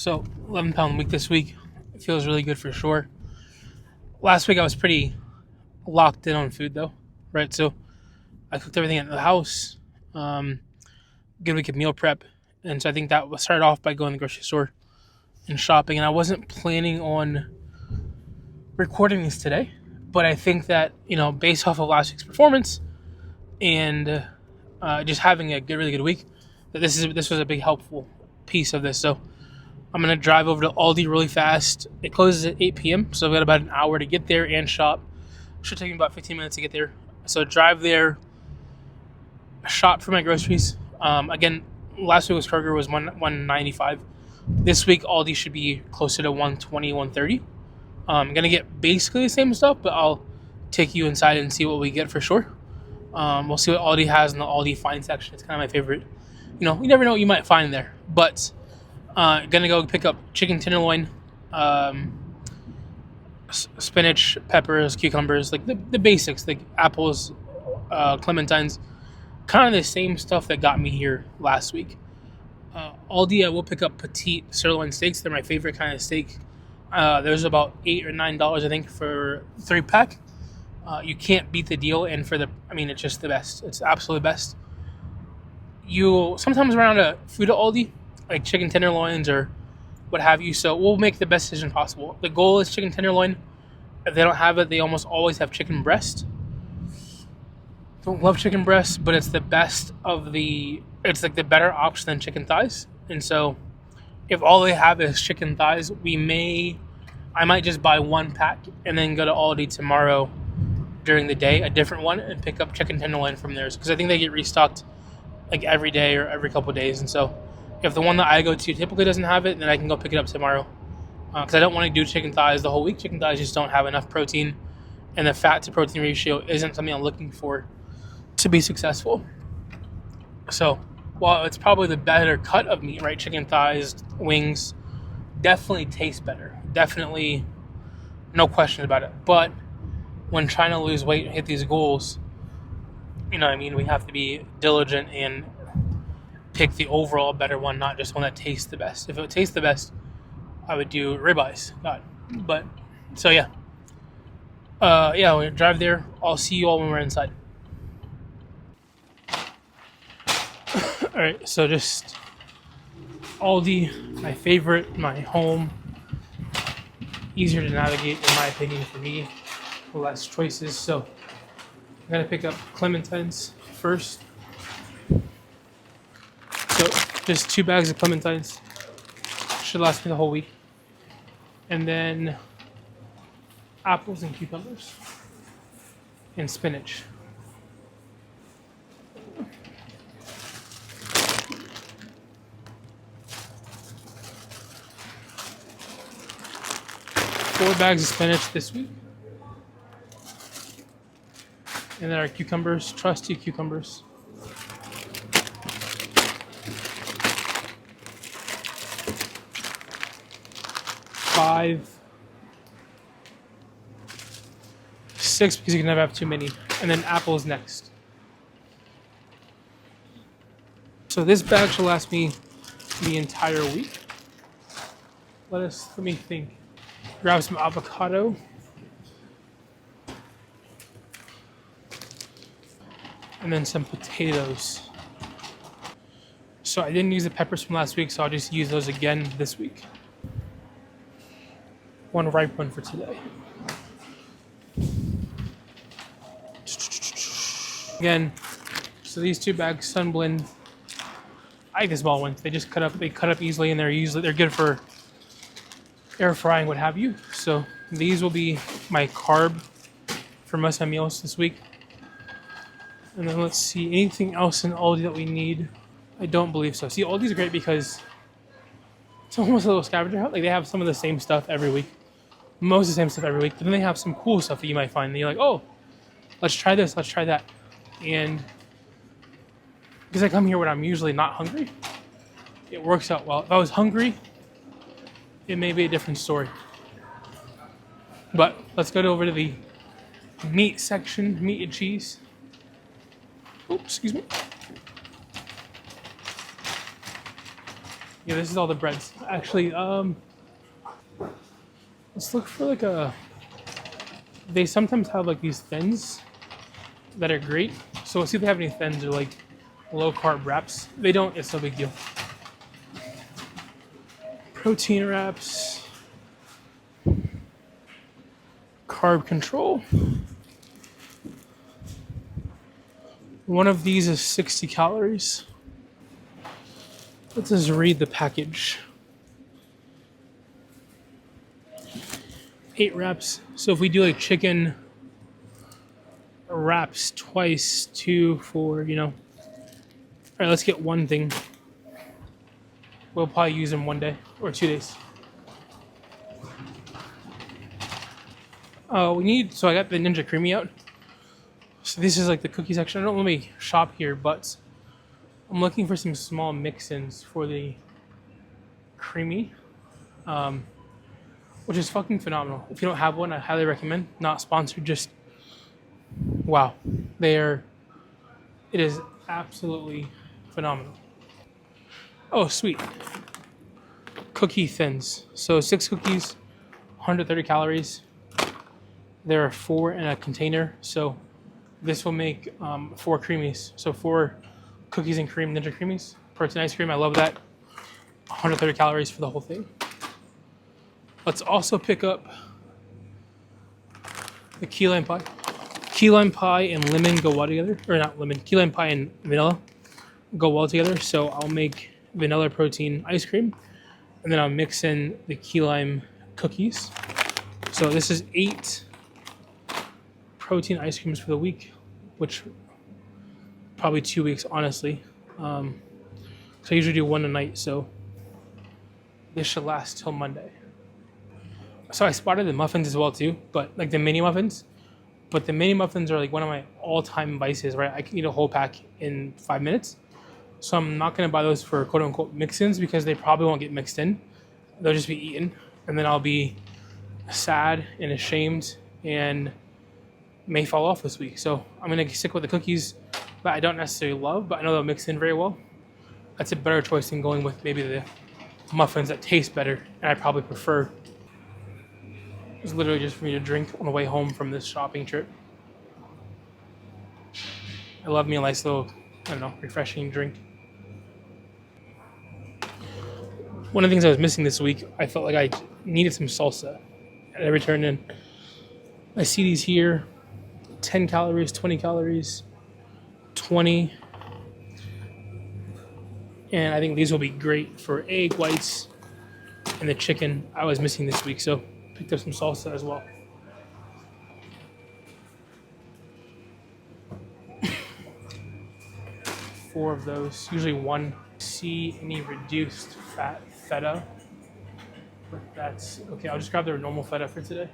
So 11-pound week this week. It feels really good for sure. Last week I was pretty locked in on food though, right? So I cooked everything at the house. Um, Good week of meal prep, and so I think that was started off by going to the grocery store and shopping. And I wasn't planning on recording this today, but I think that based off of last week's performance and just having a really good week, that this was a big helpful piece of this. So I'm gonna drive over to Aldi really fast. It closes at 8 p.m., so I've got about an hour to get there and shop. Should take me about 15 minutes to get there. So drive there, shop for my groceries. Again, last week was Kroger was 195. This week Aldi should be closer to 120, 130. I'm gonna get basically the same stuff, but I'll take you inside and see what we get for sure. We'll see what Aldi has in the Aldi find section. It's kind of my favorite. You never know what you might find there. But gonna go pick up chicken tenderloin, spinach, peppers, cucumbers, like the basics, like apples, clementines, kind of the same stuff that got me here last week. Aldi, I will pick up petite sirloin steaks. They're my favorite kind of steak. There's about $8 or $9, I think, for 3-pack. You can't beat the deal, and it's just the best. It's absolutely best. You sometimes run out of food at Aldi, like chicken tenderloins or what have you. So we'll make the best decision possible. The goal is chicken tenderloin. If they don't have it, they almost always have chicken breast. Don't love chicken breast, but it's the best of the. It's like the better option than chicken thighs. And so, if all they have is chicken thighs, I might just buy 1 pack and then go to Aldi tomorrow during the day, a different one, and pick up chicken tenderloin from theirs, because I think they get restocked like every day or every couple of days. And so, if the one that I go to typically doesn't have it, then I can go pick it up tomorrow. Because I don't want to do chicken thighs the whole week. Chicken thighs just don't have enough protein, and the fat to protein ratio isn't something I'm looking for to be successful. So, while it's probably the better cut of meat, right? Chicken thighs, wings, definitely taste better. Definitely, no question about it. But when trying to lose weight and hit these goals, we have to be diligent and pick the overall better one, not just one that tastes the best. If it would taste the best, I would do ribeyes. God. But, so yeah. We'll drive there. I'll see you all when we're inside. Alright, so just Aldi, my favorite, my home. Easier to navigate, in my opinion, for me. Less choices. So I'm going to pick up clementines first. So just 2 bags of clementines. Should last me the whole week. And then apples and cucumbers. And spinach. Four bags of spinach this week. And then our cucumbers, trusty cucumbers. Five, 6, because you can never have too many. And then apples next. So this bag should last me the entire week. Let me think. Grab some avocado. And then some potatoes. So I didn't use the peppers from last week, so I'll just use those again this week. 1 ripe one for today. Again, so these 2 bags, Sunblend. I like the small ones. They cut up easily, and they're good for air frying, what have you. So these will be my carb for most of my meals this week. And then let's see, anything else in Aldi that we need? I don't believe so. See, Aldi's great because it's almost a little scavenger hunt. Like, they have some of the same stuff every week. Most of the same stuff every week. But then they have some cool stuff that you might find. And you're like, oh, let's try this, let's try that. And because I come here when I'm usually not hungry, it works out well. If I was hungry, it may be a different story. But let's go over to the meat section, meat and cheese. Oops, excuse me. Yeah, this is all the breads. Actually, let's look for like a. They sometimes have like these thins that are great. So we'll see if they have any thins or like low carb wraps. If they don't, it's no big deal. Protein wraps, carb control. One of these is 60 calories. Let's just read the package. 8 wraps. So if we do like chicken wraps twice, 2, 4, All right, let's get one thing. We'll probably use them one day or 2 days. So I got the Ninja Creamy out. So this is like the cookie section. I don't really shop here, but I'm looking for some small mix-ins for the creamy, which is fucking phenomenal. If you don't have one, I highly recommend. Not sponsored, just wow. It is absolutely phenomenal. Oh, sweet. Cookie thins. So 6 cookies, 130 calories. There are 4 in a container, so this will make 4 creamies. So 4 cookies and cream Ninja Creamies. Protein ice cream, I love that. 130 calories for the whole thing. Let's also pick up the key lime pie. Key lime pie and lemon go well together. Or not lemon, key lime pie and vanilla go well together. So I'll make vanilla protein ice cream. And then I'll mix in the key lime cookies. So this is 8 protein ice creams for the week, which probably 2 weeks, honestly. So I usually do one a night, so this should last till Monday. So I spotted the muffins as well too, but like the mini muffins. But the mini muffins are like one of my all-time vices, right? I can eat a whole pack in 5 minutes. So I'm not gonna buy those for quote unquote mix-ins because they probably won't get mixed in. They'll just be eaten, and then I'll be sad and ashamed and may fall off this week. So I'm gonna stick with the cookies that I don't necessarily love, but I know they'll mix in very well. That's a better choice than going with maybe the muffins that taste better, and I probably prefer. It's literally just for me to drink on the way home from this shopping trip. I love me a nice little, refreshing drink. One of the things I was missing this week, I felt like I needed some salsa. And I returned in. I see these here, 10 calories, 20 calories, 20. And I think these will be great for egg whites and the chicken I was missing this week. So picked up some salsa as well. Four of those, usually one. See any reduced fat feta, but that's okay. I'll just grab their normal feta for today.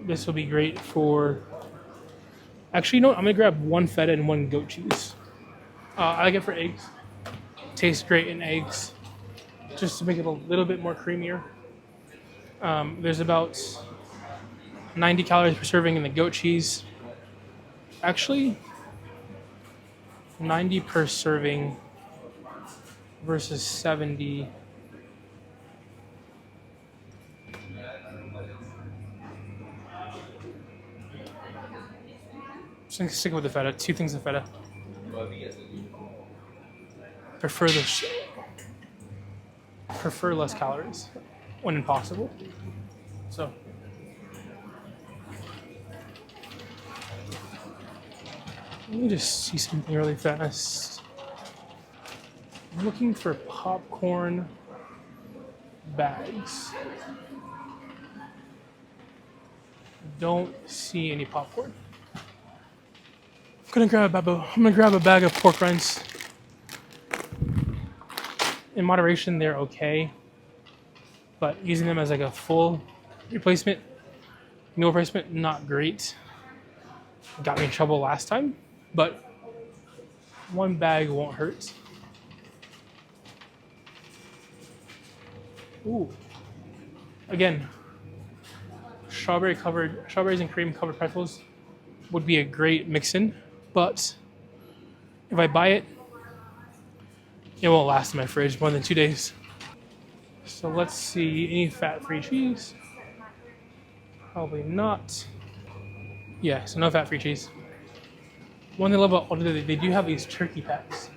This will be great for. Actually, I'm gonna grab one feta and one goat cheese. I like it for eggs. Tastes great in eggs, just to make it a little bit more creamier. There's about 90 calories per serving in the goat cheese. Actually, 90 per serving versus 70. Just gonna stick with the feta. 2 things of feta. Prefer less calories when impossible. So. Let me just see something really fast. I'm looking for popcorn bags. Don't see any popcorn. I'm gonna grab a bag of pork rinds. In moderation, they're okay, but using them as like a full meal replacement, not great. Got me in trouble last time. But one bag won't hurt. Ooh. Again, strawberries and cream covered pretzels would be a great mix-in, but If I buy it, it won't last in my fridge more than 2 days. So let's see, any fat-free cheese? Probably not. Yeah, so no fat-free cheese. One thing I love about Aldi, they do have these turkey packs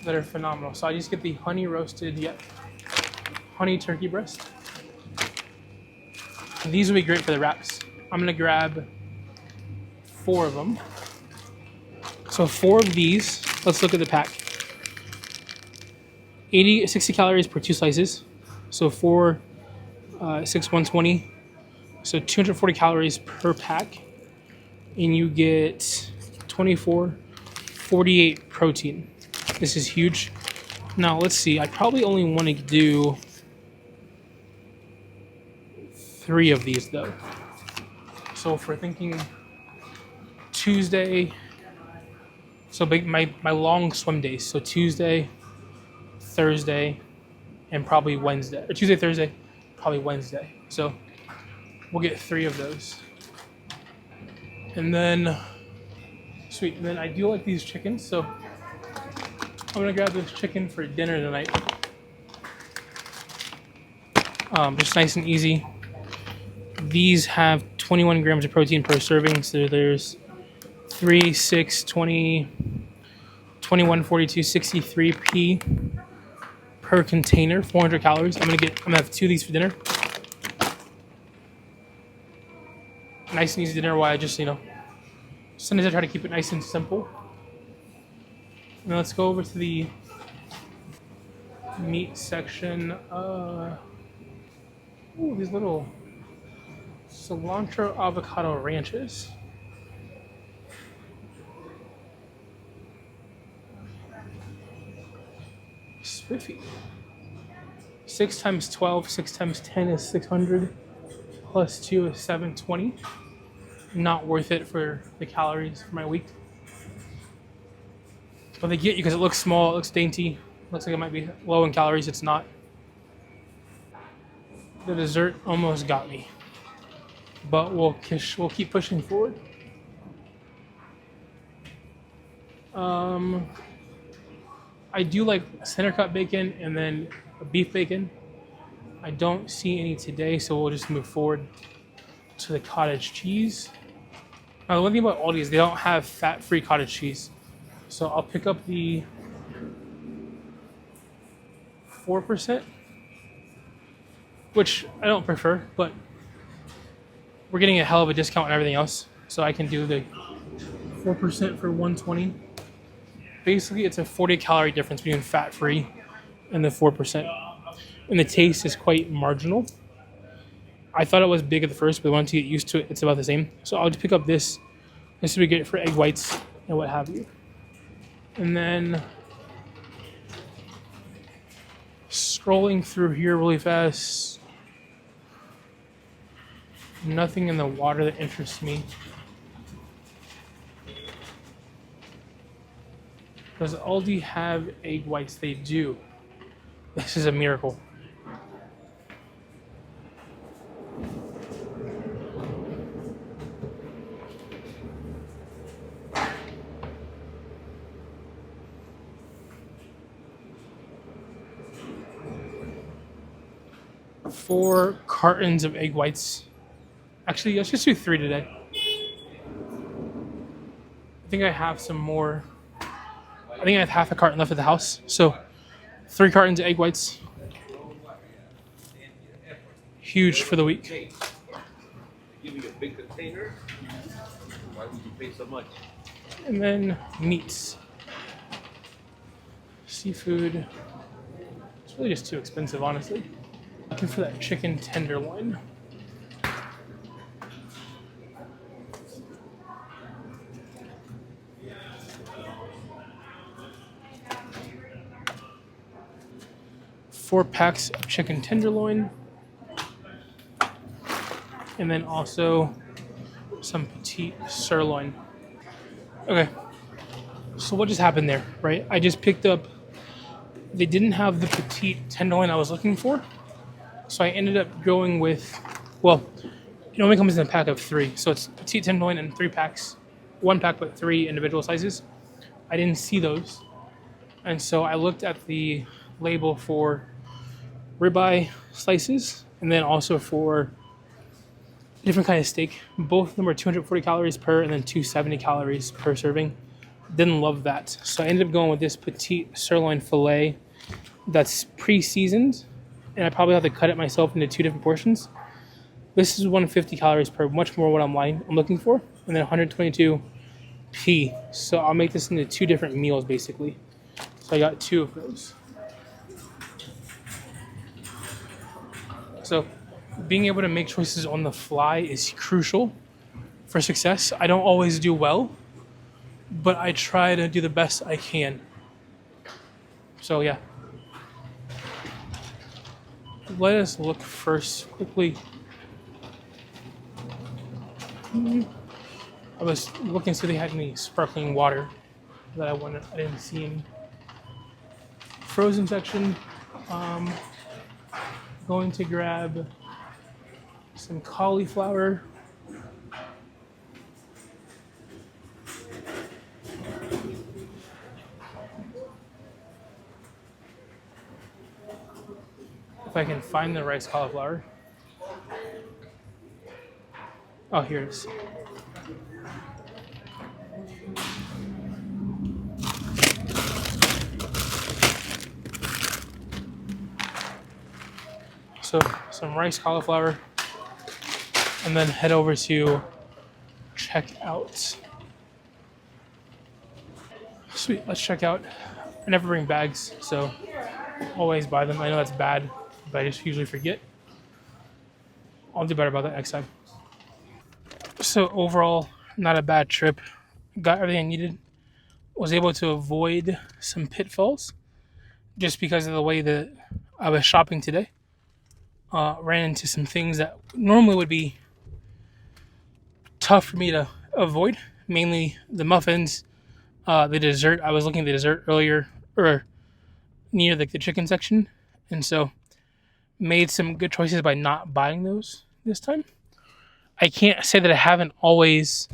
that are phenomenal. So I just get the honey roasted, honey turkey breast. And these would be great for the wraps. I'm gonna grab 4 of them. So 4 of these. Let's look at the pack. 60 calories per 2 slices. So 4, 6, 120. So 240 calories per pack. And you get 24, 48 protein. This is huge. Now let's see. I probably only want to do 3 of these though. So if we're thinking Tuesday, so my long swim days. So Tuesday, Thursday, and probably Wednesday. Or Tuesday, Thursday, probably Wednesday. So we'll get 3 of those. And then, sweet. And then I do like these chickens, so I'm gonna grab this chicken for dinner tonight. Just nice and easy. These have 21 grams of protein per serving, so there's 3, 6, 20, 21, 42, 63 p per container, 400 calories. I'm gonna have 2 of these for dinner. Nice and easy dinner. Why I just sometimes I try to keep it nice and simple. Now let's go over to the meat section. Ooh, these little cilantro avocado ranches. Spiffy. 6 times 12, 6 times 10 is 600. Plus 2 is 720. Not worth it for the calories for my week. But they get you because it looks small, it looks dainty. Looks like it might be low in calories. It's not. The dessert almost got me. But we'll keep pushing forward. I do like center cut bacon and then beef bacon. I don't see any today, so we'll just move forward to the cottage cheese. Now, the one thing about Aldi is they don't have fat-free cottage cheese. So I'll pick up the 4%, which I don't prefer, but we're getting a hell of a discount on everything else. So I can do the 4% for 120. Basically, it's a 40-calorie difference between fat-free and the 4%. And the taste is quite marginal. I thought it was big at the first, but once you get used to it, it's about the same. So I'll just pick up this. This would be great for egg whites and what have you. And then scrolling through here really fast. Nothing in the water that interests me. Does Aldi have egg whites? They do. This is a miracle. Four cartons of egg whites. Actually, let's just do 3 today. I think I have some more. I think I have half a carton left at the house. So 3 cartons of egg whites. Huge for the week. Give you a big container. Why would you pay so much? And then meats. Seafood. It's really just too expensive, honestly. Looking for that chicken tenderloin. Four packs of chicken tenderloin. And then also some petite sirloin. Okay. So what just happened there, right? I just picked up, they didn't have the petite tenderloin I was looking for. So I ended up going with, well, it only comes in a pack of 3. So it's petite tenderloin in 3 packs. 1 pack, but 3 individual sizes. I didn't see those, and so I looked at the label for ribeye slices, and then also for a different kind of steak. Both of them were 240 calories per, and then 270 calories per serving. Didn't love that, so I ended up going with this petite sirloin fillet that's pre-seasoned, and I probably have to cut it myself into two different portions. This is 150 calories per, much more what I'm looking for, and then 122 p. So I'll make this into two different meals basically. So I got two of those. So being able to make choices on the fly is crucial for success. I don't always do well, but I try to do the best I can. So yeah. Let us look first quickly. I was looking to see if they had any sparkling water that I wanted. I didn't see any. Frozen section. Going to grab some cauliflower. If I can find the rice cauliflower. Oh, here it is. So some rice cauliflower, and then head over to check out. Sweet, let's check out. I never bring bags, so always buy them. I know that's bad, but I just usually forget. I'll do better about that next time. So overall, not a bad trip. Got everything I needed. Was able to avoid some pitfalls just because of the way that I was shopping today. Ran into some things that normally would be tough for me to avoid, mainly the muffins, the dessert. I was looking at the dessert earlier, or near the chicken section, and so made some good choices by not buying those this time. I can't say that I haven't always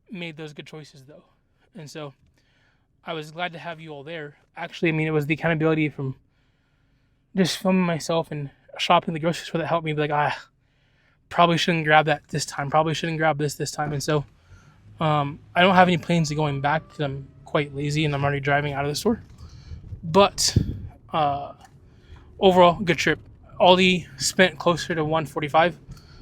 made those good choices though, and so I was glad to have you all there. Actually, I mean, it was the accountability from just filming myself and shopping the grocery store that helped me be like, probably shouldn't grab that this time. Probably shouldn't grab this time. And so I don't have any plans of going back because I'm quite lazy and I'm already driving out of the store. But overall, good trip. Aldi spent closer to 145,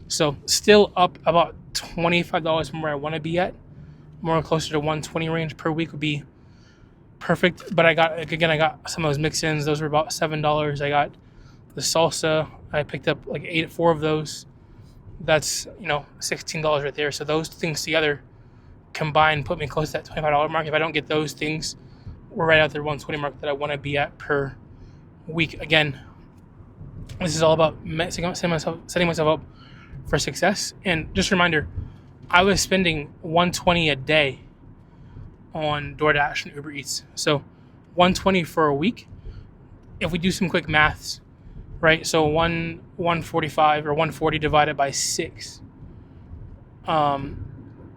so still up about $25 from where I want to be at. More closer to 120 range per week would be perfect. But I got some of those mix-ins. Those were about $7. I got the salsa. I picked up like 4 of those. That's $16 right there. So those things together combined put me close to that $25 mark. If I don't get those things, we're right at the 120 mark that I want to be at per week. Again, this is all about setting myself up for success. And just a reminder, I was spending $120 a day on DoorDash and Uber Eats. So $120 for a week. If we do some quick maths, right? So 145 or 140 divided by 6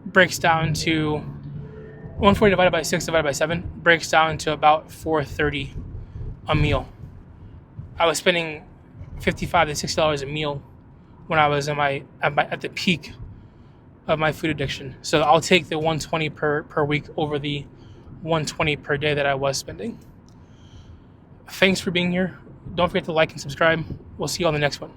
breaks down to 140 divided by 6 divided by 7 breaks down to about $4.30 a meal. I was spending $55 to $60 a meal when I was at the peak of my food addiction. So I'll take the 120 per week over the 120 per day that I was spending. Thanks for being here. Don't forget to like and subscribe. We'll see you on the next one.